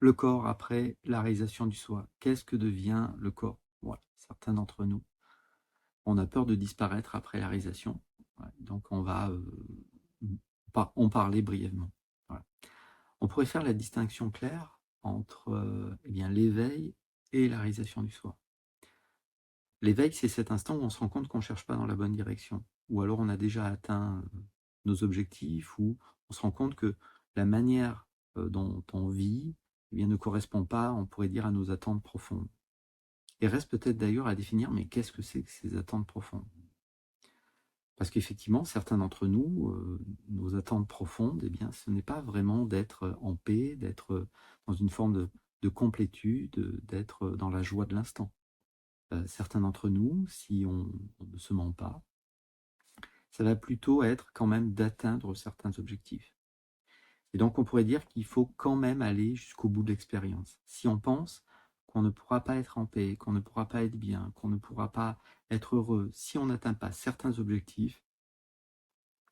Le corps après la réalisation du soi. Qu'est-ce que devient le corps? Voilà, certains d'entre nous, on a peur de disparaître après la réalisation. Ouais, donc on va en parler brièvement. Voilà. On pourrait faire la distinction claire entre eh bien, l'éveil et la réalisation du soi. L'éveil, c'est cet instant où on se rend compte qu'on ne cherche pas dans la bonne direction, ou alors on a déjà atteint nos objectifs, ou on se rend compte que la manière dont on vit eh bien, ne correspond pas, on pourrait dire, à nos attentes profondes. Et reste peut-être d'ailleurs à définir, mais qu'est-ce que c'est que ces attentes profondes? Parce qu'effectivement, certains d'entre nous, nos attentes profondes, eh bien, ce n'est pas vraiment d'être en paix, d'être dans une forme de complétude, d'être dans la joie de l'instant. Certains d'entre nous, si on ne se ment pas, ça va plutôt être quand même d'atteindre certains objectifs. Et donc on pourrait dire qu'il faut quand même aller jusqu'au bout de l'expérience. Si on pense qu'on ne pourra pas être en paix, qu'on ne pourra pas être bien, qu'on ne pourra pas être heureux, si on n'atteint pas certains objectifs,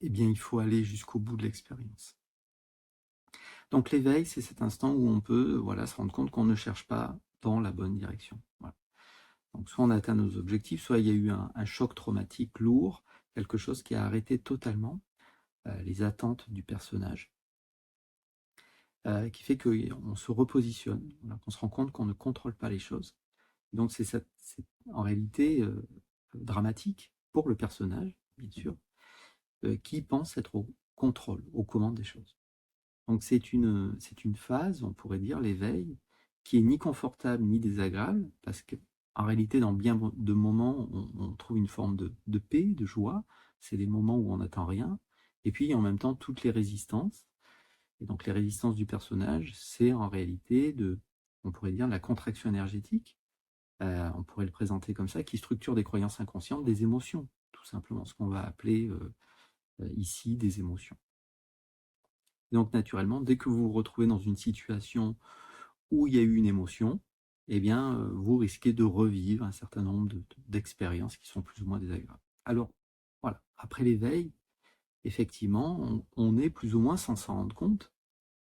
eh bien il faut aller jusqu'au bout de l'expérience. Donc l'éveil, c'est cet instant où on peut voilà, se rendre compte qu'on ne cherche pas dans la bonne direction. Voilà. Donc soit on atteint nos objectifs, soit il y a eu un choc traumatique lourd, quelque chose qui a arrêté totalement les attentes du personnage, qui fait qu'on se repositionne, voilà, qu'on se rend compte qu'on ne contrôle pas les choses. Donc c'est en réalité dramatique pour le personnage, bien sûr, qui pense être au contrôle, aux commandes des choses. Donc c'est une phase, on pourrait dire, l'éveil, qui est ni confortable ni désagréable, parce qu'en réalité, dans bien de moments, on trouve une forme de paix, de joie. C'est des moments où on n'attend rien. Et puis, en même temps, toutes les résistances. Et donc, les résistances du personnage, c'est en réalité on pourrait dire, de la contraction énergétique. On pourrait le présenter comme ça, qui structure des croyances inconscientes, des émotions, tout simplement, ce qu'on va appeler ici des émotions. Donc naturellement, dès que vous vous retrouvez dans une situation où il y a eu une émotion, eh bien, vous risquez de revivre un certain nombre d'expériences qui sont plus ou moins désagréables. Alors, voilà, après l'éveil, effectivement, on est plus ou moins, sans s'en rendre compte,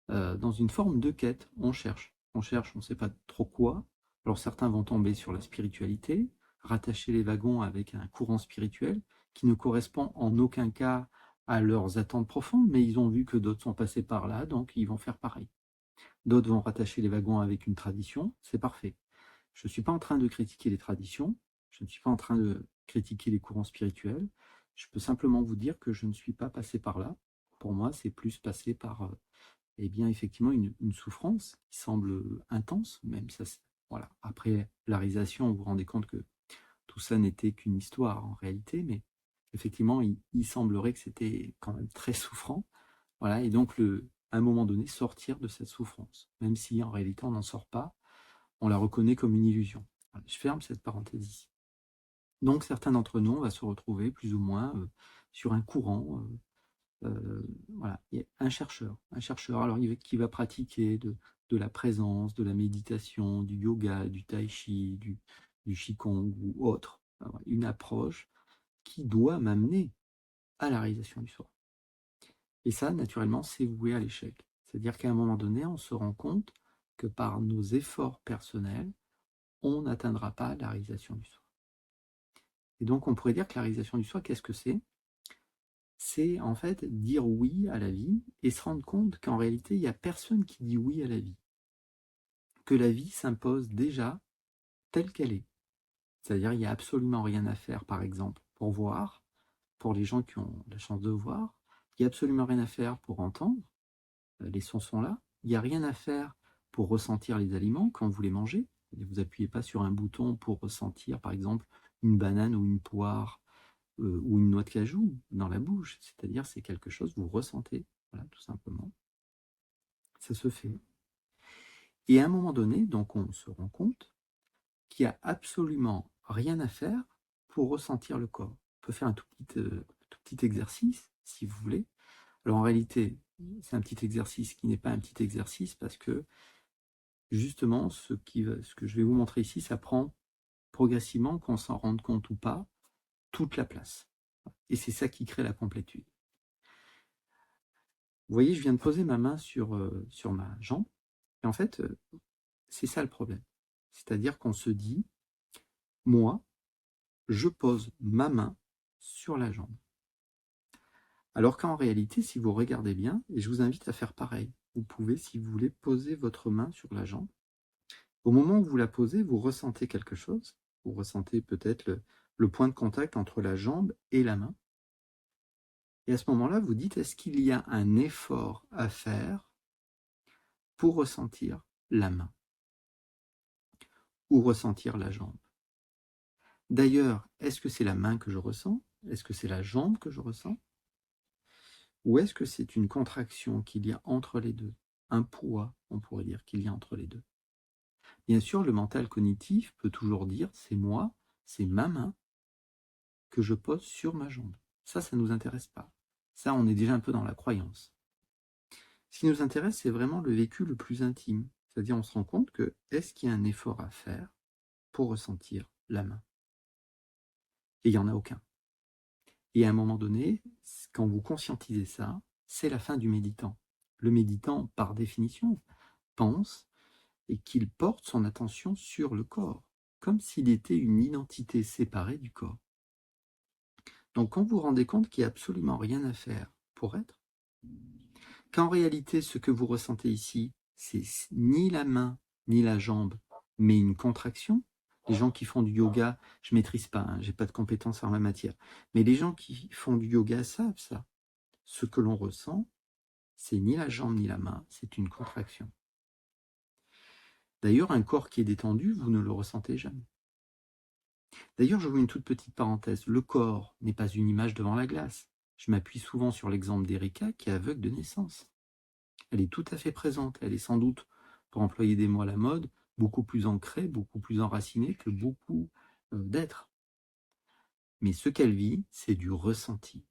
dans une forme de quête. On cherche, on ne sait pas trop quoi. Alors certains vont tomber sur la spiritualité, rattacher les wagons avec un courant spirituel qui ne correspond en aucun cas à leurs attentes profondes, mais ils ont vu que d'autres sont passés par là, donc ils vont faire pareil. D'autres vont rattacher les wagons avec une tradition, c'est parfait. Je ne suis pas en train de critiquer les traditions, je ne suis pas en train de critiquer les courants spirituels, je peux simplement vous dire que je ne suis pas passé par là. Pour moi, c'est plus passé par eh bien, effectivement, une souffrance qui semble intense, même ça, voilà. Après la réalisation, vous vous rendez compte que tout ça n'était qu'une histoire en réalité, mais effectivement, il semblerait que c'était quand même très souffrant, voilà, et donc à un moment donné, sortir de cette souffrance, même si en réalité on n'en sort pas, on la reconnaît comme une illusion. Voilà, je ferme cette parenthèse ici. Donc certains d'entre nous, on va se retrouver plus ou moins sur un courant, voilà, il y a un chercheur alors qui va pratiquer de la présence, de la méditation, du yoga, du tai chi, du qigong ou autre, une approche qui doit m'amener à la réalisation du soi. Et ça, naturellement, c'est voué à l'échec. C'est-à-dire qu'à un moment donné, on se rend compte que par nos efforts personnels, on n'atteindra pas la réalisation du soi. Et donc, on pourrait dire que la réalisation du soi, qu'est-ce que c'est? C'est en fait dire oui à la vie et se rendre compte qu'en réalité, il n'y a personne qui dit oui à la vie. Que la vie s'impose déjà telle qu'elle est. C'est-à-dire, il n'y a absolument rien à faire, par exemple, pour voir, pour les gens qui ont la chance de voir. Il n'y a absolument rien à faire pour entendre. Les sons sont là. Il n'y a rien à faire pour ressentir les aliments quand vous les mangez. Vous n'appuyez pas sur un bouton pour ressentir, par exemple, une banane ou une poire ou une noix de cajou dans la bouche. C'est-à-dire, c'est quelque chose que vous ressentez, voilà, tout simplement. Ça se fait. Et à un moment donné, donc, on se rend compte qu'il n'y a absolument rien à faire pour ressentir le corps. On peut faire un tout petit exercice, si vous voulez. Alors en réalité, c'est un petit exercice qui n'est pas un petit exercice parce que justement, ce que je vais vous montrer ici, ça prend progressivement, qu'on s'en rende compte ou pas, toute la place. Et c'est ça qui crée la complétude. Vous voyez, je viens de poser ma main sur ma jambe. Et en fait, c'est ça le problème. C'est-à-dire qu'on se dit, moi, je pose ma main sur la jambe. Alors qu'en réalité, si vous regardez bien, et je vous invite à faire pareil, vous pouvez, si vous voulez, poser votre main sur la jambe. Au moment où vous la posez, vous ressentez quelque chose. Vous ressentez peut-être le point de contact entre la jambe et la main. Et à ce moment-là, vous dites, est-ce qu'il y a un effort à faire pour ressentir la main ou ressentir la jambe? D'ailleurs, est-ce que c'est la main que je ressens? Est-ce que c'est la jambe que je ressens? Ou est-ce que c'est une contraction qu'il y a entre les deux? Un poids, on pourrait dire, qu'il y a entre les deux. Bien sûr, le mental cognitif peut toujours dire, c'est moi, c'est ma main que je pose sur ma jambe. Ça ne nous intéresse pas. Ça, on est déjà un peu dans la croyance. Ce qui nous intéresse, c'est vraiment le vécu le plus intime. C'est-à-dire, on se rend compte que, est-ce qu'il y a un effort à faire pour ressentir la main? Et il n'y en a aucun. Et à un moment donné, quand vous conscientisez ça, c'est la fin du méditant. Le méditant, par définition, pense et qu'il porte son attention sur le corps, comme s'il était une identité séparée du corps. Donc quand vous vous rendez compte qu'il n'y a absolument rien à faire pour être, qu'en réalité ce que vous ressentez ici, c'est ni la main ni la jambe, mais une contraction. Les gens qui font du yoga, je ne maîtrise pas, hein, je n'ai pas de compétences en la matière, mais les gens qui font du yoga savent ça. Ce que l'on ressent, c'est ni la jambe ni la main, c'est une contraction. D'ailleurs, un corps qui est détendu, vous ne le ressentez jamais. D'ailleurs, je vous une toute petite parenthèse. Le corps n'est pas une image devant la glace. Je m'appuie souvent sur l'exemple d'Erika qui est aveugle de naissance. Elle est tout à fait présente. Elle est sans doute, pour employer des mots à la mode, beaucoup plus ancrée, beaucoup plus enracinée que beaucoup d'êtres. Mais ce qu'elle vit, c'est du ressenti.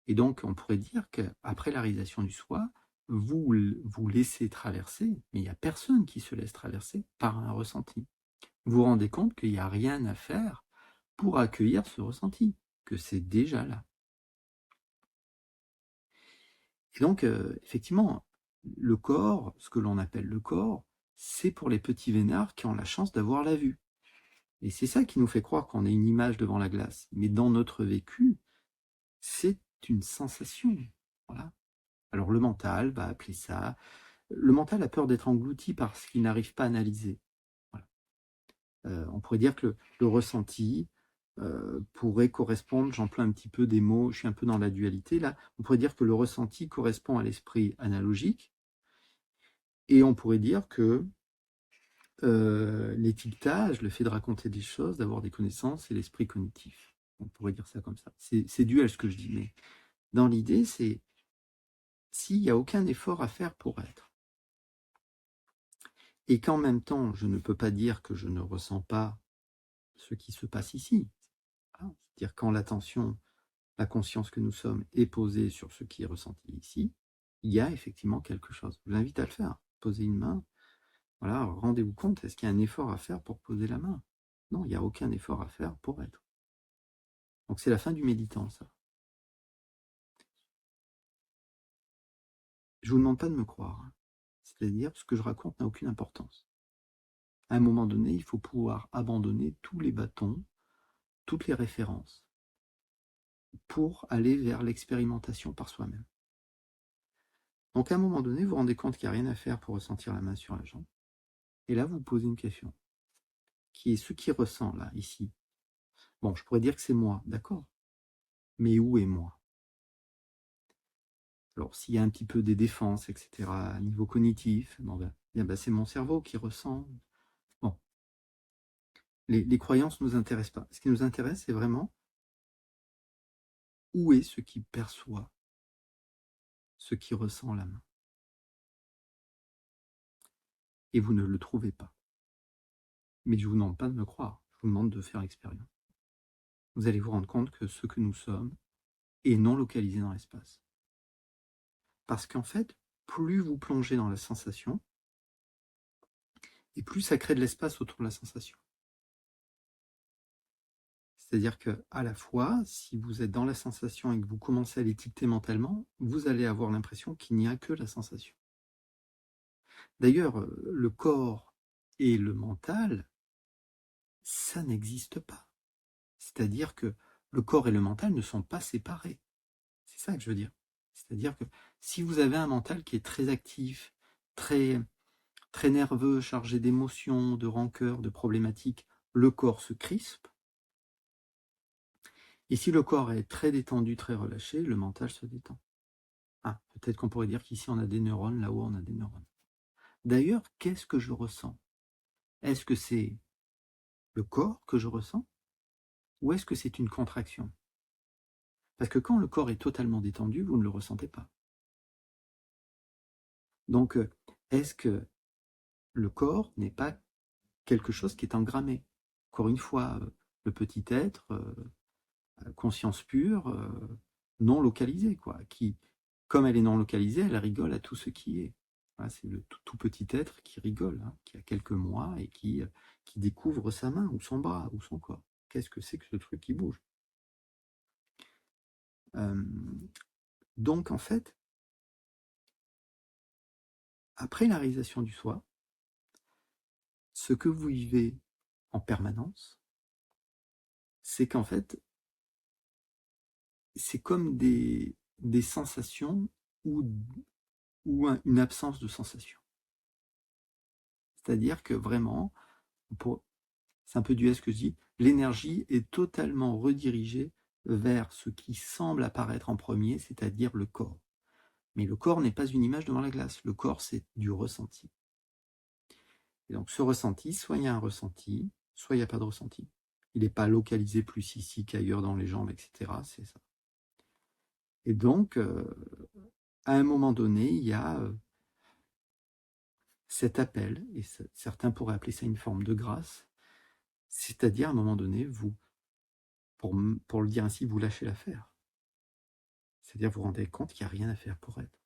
Et donc, on pourrait dire qu'après la réalisation du soi, vous vous laissez traverser, mais il n'y a personne qui se laisse traverser par un ressenti. Vous vous rendez compte qu'il n'y a rien à faire pour accueillir ce ressenti, que c'est déjà là. Et donc, effectivement, le corps, ce que l'on appelle le corps, c'est pour les petits vénards qui ont la chance d'avoir la vue. Et c'est ça qui nous fait croire qu'on est une image devant la glace. Mais dans notre vécu, c'est une sensation. Voilà. Alors le mental va appeler ça. Le mental a peur d'être englouti parce qu'il n'arrive pas à analyser. Voilà. On pourrait dire que le ressenti pourrait correspondre, j'emploie un petit peu des mots, je suis un peu dans la dualité là, on pourrait dire que le ressenti correspond à l'esprit analogique, et on pourrait dire que l'étiquetage, le fait de raconter des choses, d'avoir des connaissances, c'est l'esprit cognitif. On pourrait dire ça comme ça. C'est duel ce que je dis, mais dans l'idée, c'est s'il n'y a aucun effort à faire pour être, et qu'en même temps, je ne peux pas dire que je ne ressens pas ce qui se passe ici. C'est-à-dire quand l'attention, la conscience que nous sommes est posée sur ce qui est ressenti ici, il y a effectivement quelque chose. Je vous invite à le faire. Poser une main, voilà, rendez-vous compte, est-ce qu'il y a un effort à faire pour poser la main? Non, il n'y a aucun effort à faire pour être. Donc c'est la fin du méditant, ça. Je ne vous demande pas de me croire. Hein. C'est-à-dire, ce que je raconte n'a aucune importance. À un moment donné, il faut pouvoir abandonner tous les bâtons, toutes les références, pour aller vers l'expérimentation par soi-même. Donc à un moment donné, vous vous rendez compte qu'il n'y a rien à faire pour ressentir la main sur la jambe. Et là, vous posez une question, qui est ce qui ressent là, ici. Bon, je pourrais dire que c'est moi, d'accord. Mais où est moi? Alors, s'il y a un petit peu des défenses, etc., à niveau cognitif, bon, ben, c'est mon cerveau qui ressent. Bon, les croyances ne nous intéressent pas. Ce qui nous intéresse, c'est vraiment où est ce qui perçoit, ce qui ressent la main. Et vous ne le trouvez pas. Mais je ne vous demande pas de me croire, je vous demande de faire l'expérience. Vous allez vous rendre compte que ce que nous sommes est non localisé dans l'espace. Parce qu'en fait, plus vous plongez dans la sensation, et plus ça crée de l'espace autour de la sensation. C'est-à-dire que, à la fois, si vous êtes dans la sensation et que vous commencez à l'étiqueter mentalement, vous allez avoir l'impression qu'il n'y a que la sensation. D'ailleurs, le corps et le mental, ça n'existe pas. C'est-à-dire que le corps et le mental ne sont pas séparés. C'est ça que je veux dire. C'est-à-dire que si vous avez un mental qui est très actif, très, très nerveux, chargé d'émotions, de rancœur, de problématiques, le corps se crispe. Et si le corps est très détendu, très relâché, le mental se détend. Ah, peut-être qu'on pourrait dire qu'ici on a des neurones, là-haut on a des neurones. D'ailleurs, qu'est-ce que je ressens? Est-ce que c'est le corps que je ressens? Ou est-ce que c'est une contraction? Parce que quand le corps est totalement détendu, vous ne le ressentez pas. Donc, est-ce que le corps n'est pas quelque chose qui est engrammé? Encore une fois, le petit être, conscience pure, non localisée, quoi, qui, comme elle est non localisée, elle rigole à tout ce qui est. Voilà, c'est le tout petit être qui rigole, hein, qui a quelques mois et qui découvre sa main ou son bras ou son corps. Qu'est-ce que c'est que ce truc qui bouge? Donc en fait, après la réalisation du soi, ce que vous vivez en permanence, c'est qu'en fait, c'est comme des sensations ou une absence de sensations. C'est-à-dire que vraiment, c'est un peu du ce que je dis, l'énergie est totalement redirigée vers ce qui semble apparaître en premier, c'est-à-dire le corps. Mais le corps n'est pas une image devant la glace, le corps c'est du ressenti. Et donc ce ressenti, soit il y a un ressenti, soit il n'y a pas de ressenti. Il n'est pas localisé plus ici qu'ailleurs dans les jambes, etc. C'est ça. Et donc, à un moment donné, il y a cet appel, et certains pourraient appeler ça une forme de grâce, c'est-à-dire à un moment donné, vous, pour le dire ainsi, vous lâchez l'affaire. C'est-à-dire vous vous rendez compte qu'il n'y a rien à faire pour être.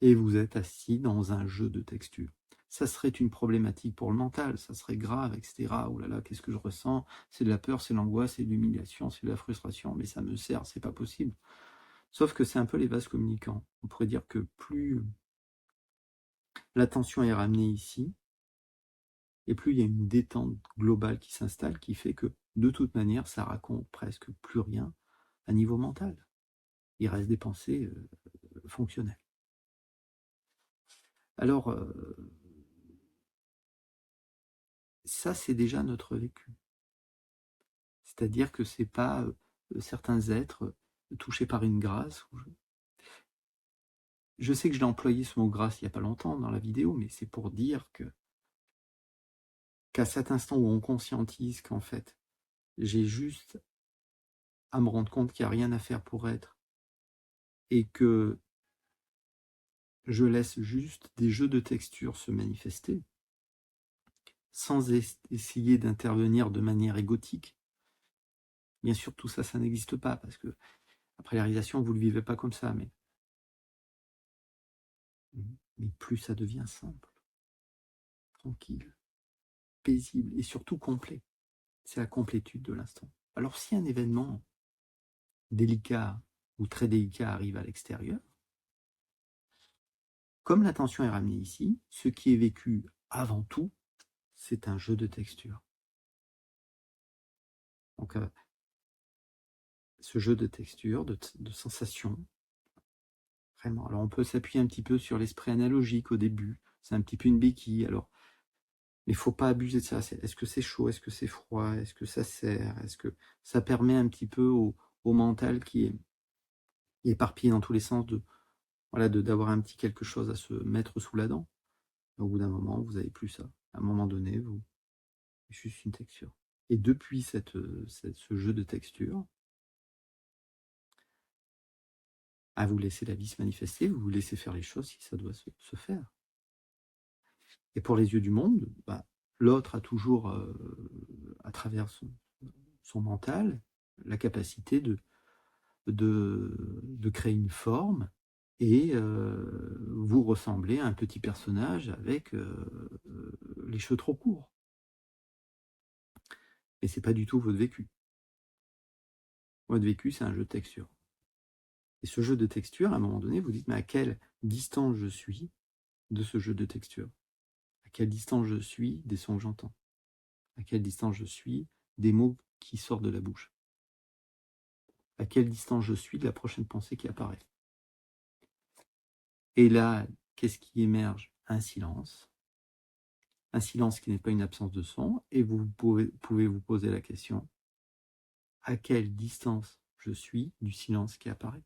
Et vous êtes assis dans un jeu de texture. Ça serait une problématique pour le mental, ça serait grave, etc. Oh là là, qu'est-ce que je ressens? C'est de la peur, c'est de l'angoisse, c'est de l'humiliation, c'est de la frustration, mais ça me sert, c'est pas possible. Sauf que c'est un peu les vases communicants. On pourrait dire que plus l'attention est ramenée ici, et plus il y a une détente globale qui s'installe, qui fait que, de toute manière, ça raconte presque plus rien à niveau mental. Il reste des pensées fonctionnelles. Alors, ça, c'est déjà notre vécu. C'est-à-dire que c'est pas certains êtres touchés par une grâce. Je sais que je l'ai employé ce mot grâce il n'y a pas longtemps dans la vidéo, mais c'est pour dire qu'à cet instant où on conscientise qu'en fait, j'ai juste à me rendre compte qu'il n'y a rien à faire pour être et que je laisse juste des jeux de texture se manifester sans essayer d'intervenir de manière égotique. Bien sûr, tout ça, ça n'existe pas parce que après la réalisation, vous ne le vivez pas comme ça, mais plus ça devient simple, tranquille, paisible et surtout complet. C'est la complétude de l'instant. Alors si un événement délicat ou très délicat arrive à l'extérieur, comme l'attention est ramenée ici, ce qui est vécu avant tout, c'est un jeu de texture. Donc ce jeu de texture, de sensations, vraiment. Alors on peut s'appuyer un petit peu sur l'esprit analogique au début, c'est un petit peu une béquille, alors mais il ne faut pas abuser de ça. Est-ce que c'est chaud? Est-ce que c'est froid? Est-ce que ça serre? Est-ce que ça permet un petit peu au mental qui est éparpillé dans tous les sens d'avoir un petit quelque chose à se mettre sous la dent? Au bout d'un moment, vous n'avez plus ça. À un moment donné, c'est juste une texture. Et depuis ce jeu de texture, à vous laisser la vie se manifester, vous laissez faire les choses si ça doit se faire. Et pour les yeux du monde, l'autre a toujours, à travers son mental, la capacité de créer une forme et vous ressemblez à un petit personnage avec les cheveux trop courts. Mais c'est pas du tout votre vécu. Votre vécu, c'est un jeu de texture. Et ce jeu de texture, à un moment donné, vous dites, mais à quelle distance je suis de ce jeu de texture? quelle distance je suis des sons que j'entends? À quelle distance je suis des mots qui sortent de la bouche? À quelle distance je suis de la prochaine pensée qui apparaît? Et là, qu'est-ce qui émerge? Un silence qui n'est pas une absence de son, et vous pouvez vous poser la question, à quelle distance je suis du silence qui apparaît?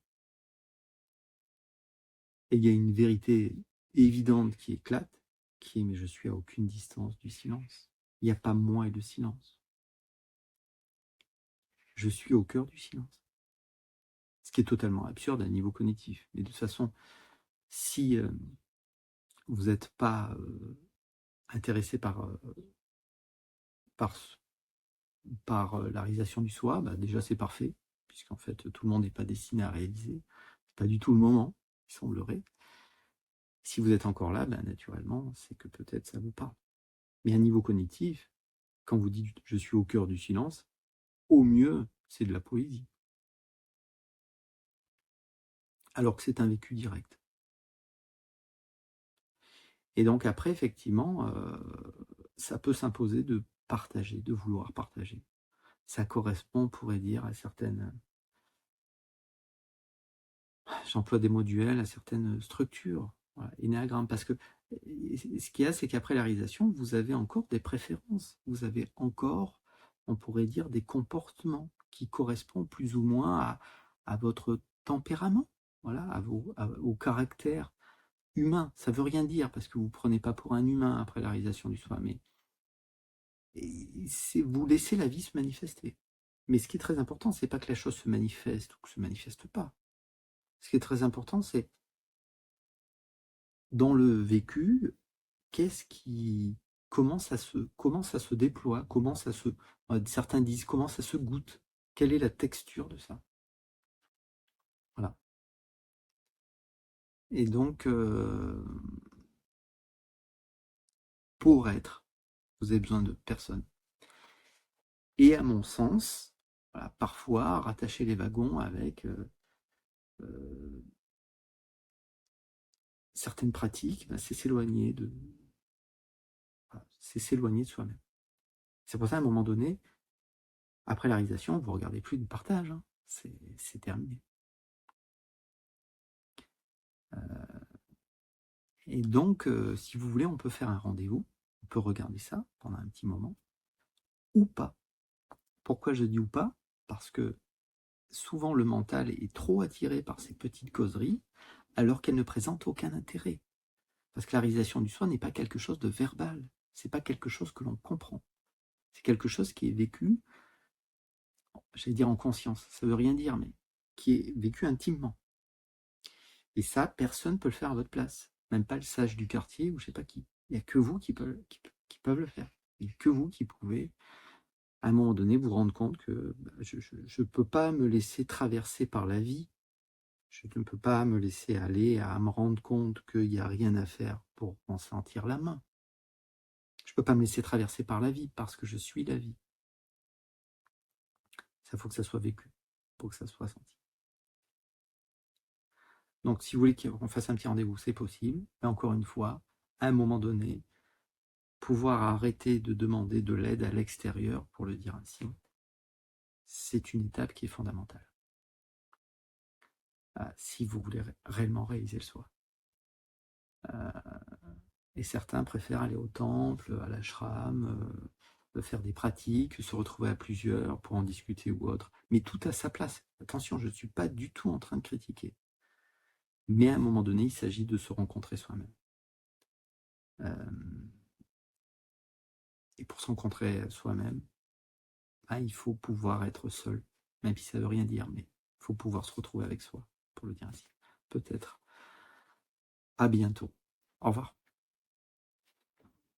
Et il y a une vérité évidente qui éclate, qui est, mais je suis à aucune distance du silence. Il n'y a pas moi et le silence. Je suis au cœur du silence. Ce qui est totalement absurde à un niveau cognitif. Mais de toute façon, si vous n'êtes pas intéressé par la réalisation du soi, bah déjà c'est parfait, puisqu'en fait tout le monde n'est pas destiné à réaliser. C'est pas du tout le moment, il semblerait. Si vous êtes encore là, bah, naturellement, c'est que peut-être ça vous parle. Mais à un niveau cognitif, quand vous dites « je suis au cœur du silence », au mieux, c'est de la poésie. Alors que c'est un vécu direct. Et donc après, effectivement, ça peut s'imposer de partager, de vouloir partager. Ça correspond, on pourrait dire, à certaines, j'emploie des mots duels, à certaines structures, voilà, énéagrammes. Parce que ce qu'il y a, c'est qu'après la réalisation, vous avez encore des préférences, vous avez encore, on pourrait dire, des comportements qui correspondent plus ou moins à votre tempérament, voilà, au caractère humain. Ça ne veut rien dire, parce que vous ne prenez pas pour un humain après la réalisation du soi, mais vous laissez la vie se manifester. Mais ce qui est très important, c'est pas que la chose se manifeste ou que se manifeste pas. Ce qui est très important, c'est dans le vécu, comment ça se déploie, certains disent comment ça se goûte, quelle est la texture de ça. Voilà. Et donc, pour être, vous avez besoin de personne. Et à mon sens, voilà, parfois, rattacher les wagons avec certaines pratiques, ben, c'est s'éloigner de soi-même. C'est pour ça, à un moment donné, après la réalisation, vous ne regardez plus de partage, hein. C'est terminé. Et donc, si vous voulez, on peut faire un rendez-vous, on peut regarder ça pendant un petit moment, ou pas. Pourquoi je dis ou pas? Parce que souvent le mental est trop attiré par ces petites causeries, alors qu'elles ne présentent aucun intérêt. Parce que la réalisation du soi n'est pas quelque chose de verbal, c'est pas quelque chose que l'on comprend. C'est quelque chose qui est vécu, j'allais dire en conscience, ça veut rien dire, mais qui est vécu intimement. Et ça, personne ne peut le faire à votre place. Même pas le sage du quartier ou je sais pas qui. Il n'y a que vous qui peuvent le faire. Il n'y a que vous qui pouvez, à un moment donné, vous rendre compte que je ne peux pas me laisser traverser par la vie. Je ne peux pas me laisser aller à me rendre compte qu'il n'y a rien à faire pour m'en sentir la main. Je ne peux pas me laisser traverser par la vie parce que je suis la vie. Ça, faut que ça soit vécu, pour que ça soit senti. Donc, si vous voulez qu'on fasse un petit rendez-vous, c'est possible. Mais encore une fois, à un moment donné, pouvoir arrêter de demander de l'aide à l'extérieur, pour le dire ainsi, c'est une étape qui est fondamentale. Si vous voulez réellement réaliser le soi. Et certains préfèrent aller au temple, à l'ashram, faire des pratiques, se retrouver à plusieurs pour en discuter ou autre. Mais tout a sa place. Attention, je ne suis pas du tout en train de critiquer. Mais à un moment donné, il s'agit de se rencontrer soi-même. Et pour se rencontrer soi-même, il faut pouvoir être seul, même si ça ne veut rien dire, mais il faut pouvoir se retrouver avec soi, pour le dire ainsi. Peut-être. À bientôt. Au revoir.